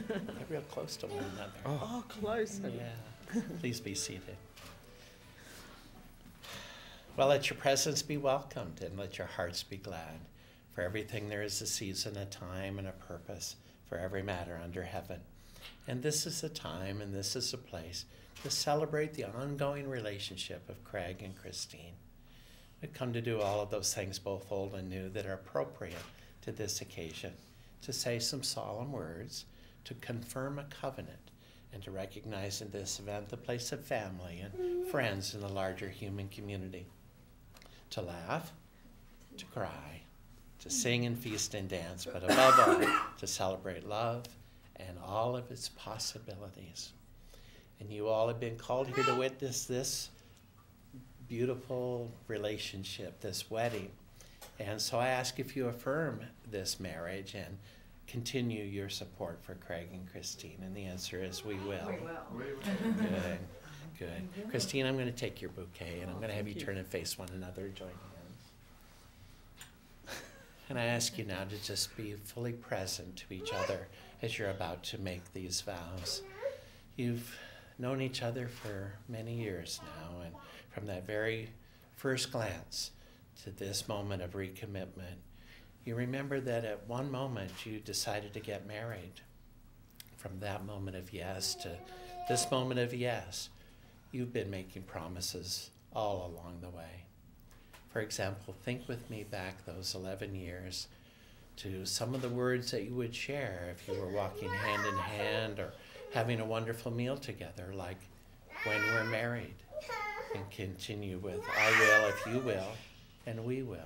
Get real close to one another. Oh, close. Yeah. Please be seated. Well, let your presence be welcomed and let your hearts be glad. For everything there is a season, a time, and a purpose for every matter under heaven. And this is the time and this is the place to celebrate the ongoing relationship of Craig and Christine. We've come to do all of those things, both old and new, that are appropriate to this occasion, to say some solemn words, to confirm a covenant, and to recognize in this event the place of family and friends in the larger human community. To laugh, to cry, to sing and feast and dance, but above all, to celebrate love and all of its possibilities. And you all have been called here to witness this beautiful relationship, this wedding. And so I ask if you affirm this marriage and continue your support for Craig and Christine. And the answer is we will. We will. Good, good. Christine, I'm going to take your bouquet and I'm going to have you turn and face one another, join hands. And I ask you now to just be fully present to each other as you're about to make these vows. You've known each other for many years now, and from that very first glance to this moment of recommitment, you remember that at one moment you decided to get married. From that moment of yes to this moment of yes, you've been making promises all along the way. For example, think with me back those 11 years to some of the words that you would share if you were walking hand in hand or having a wonderful meal together, like when we're married, and continue with I will if you will, and we will.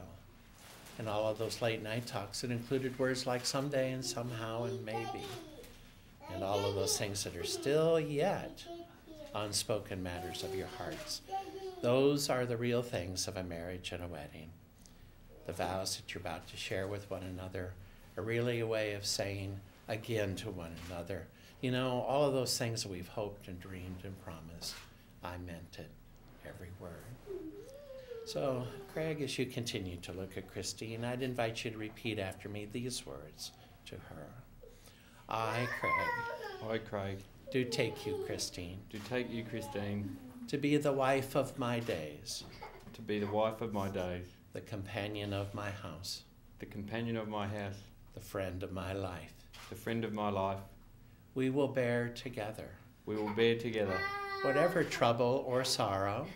And all of those late night talks that included words like someday and somehow and maybe. And all of those things that are still yet unspoken matters of your hearts. Those are the real things of a marriage and a wedding. The vows that you're about to share with one another are really a way of saying again to one another, you know, all of those things that we've hoped and dreamed and promised, I meant it, every word. So, Craig, as you continue to look at Christine, I'd invite you to repeat after me these words to her. I, Craig. I, Craig. Do take you, Christine. Do take you, Christine. To be the wife of my days. To be the wife of my days. The companion of my house. The companion of my house. The friend of my life. The friend of my life. We will bear together. We will bear together. Whatever trouble or sorrow.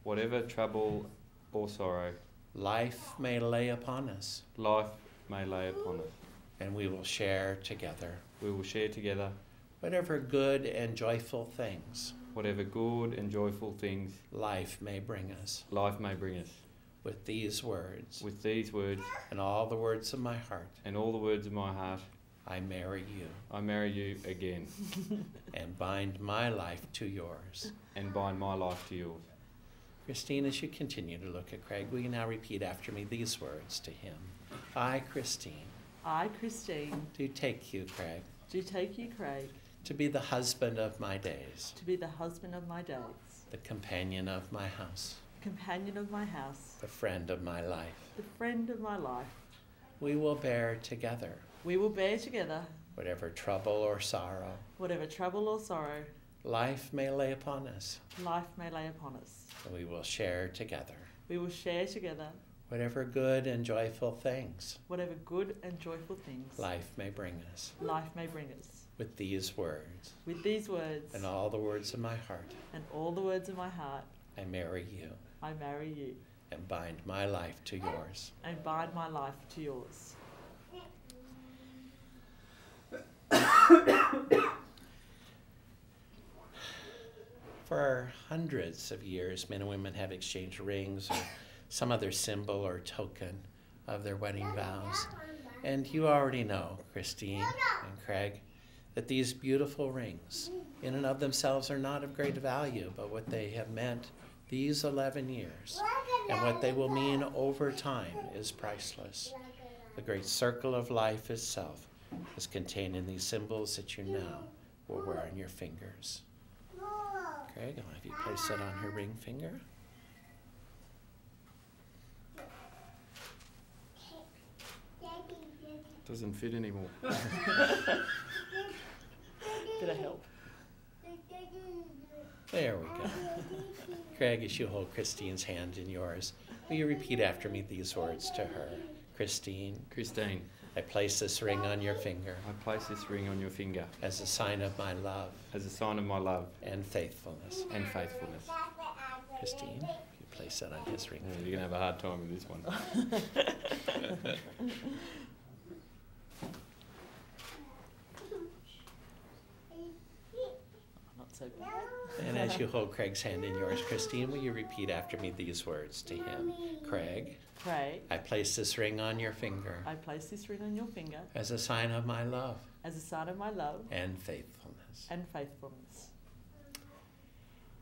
Whatever trouble or sorrow. Life may lay upon us. Life may lay upon us. And we will share together. We will share together. Whatever good and joyful things. Whatever good and joyful things. Life may bring us. Life may bring us. With these words. With these words. And all the words of my heart. And all the words of my heart. I marry you. I marry you again. And bind my life to yours. And bind my life to yours. Christine, as you continue to look at Craig, will you now repeat after me these words to him? I, Christine. I, Christine. Do take you, Craig. Do take you, Craig. To be the husband of my days. To be the husband of my days. The companion of my house. The companion of my house. The friend of my life. The friend of my life. We will bear together. We will bear together. Whatever trouble or sorrow. Whatever trouble or sorrow. Life may lay upon us. Life may lay upon us. And we will share together. We will share together. Whatever good and joyful things. Whatever good and joyful things. Life may bring us. Life may bring us. With these words. With these words. And all the words of my heart. And all the words of my heart. I marry you. I marry you. And bind my life to yours. And bind my life to yours. For hundreds of years, men and women have exchanged rings or some other symbol or token of their wedding vows. And you already know, Christine and Craig, that these beautiful rings in and of themselves are not of great value, but what they have meant these 11 years and what they will mean over time is priceless. The great circle of life itself is contained in these symbols that you now will wear on your fingers. Craig, I'll have you place it on her ring finger. Doesn't fit anymore. Bit of help. There we go. Craig, as you hold Christine's hand in yours, will you repeat after me these words to her? Christine, Christine, I place this ring on your finger I place this ring on your finger as a sign of my love as a sign of my love and faithfulness. and faithfulness. Christine, you place that on his ring. You're going to have a hard time with this one. Not so bad. And as you hold Craig's hand in yours, Christine, will you repeat after me these words to him? Craig, Craig, I place this ring on your finger I place this ring on your finger as a sign of my love as a sign of my love and faithfulness. and faithfulness.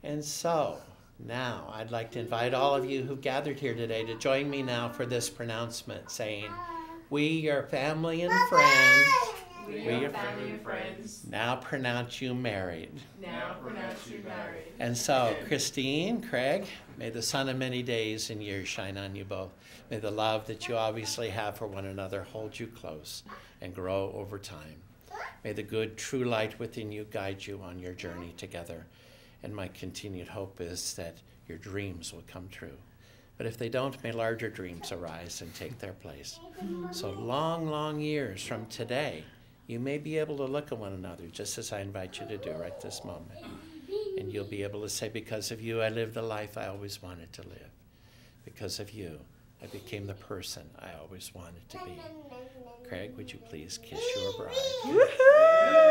And so, now I'd like to invite all of you who've gathered here today to join me now for this pronouncement saying, we, your family and friends, We are family and friends. now pronounce you married. Now pronounce you married. And so, Christine, Craig, may the sun of many days and years shine on you both. May the love that you obviously have for one another hold you close and grow over time. May the good, true light within you guide you on your journey together. And my continued hope is that your dreams will come true. But if they don't, may larger dreams arise and take their place. So long, long years from today, you may be able to look at one another, just as I invite you to do right this moment. And you'll be able to say, because of you, I lived the life I always wanted to live. Because of you, I became the person I always wanted to be. Craig, would you please kiss your bride?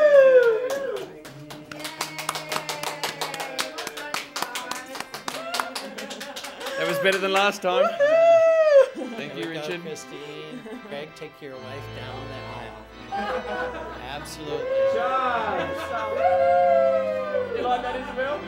That was better than last time. Thank you, There we go, Richard. Christine. Craig, take your wife down the aisle. Absolutely. You like that, Isabel?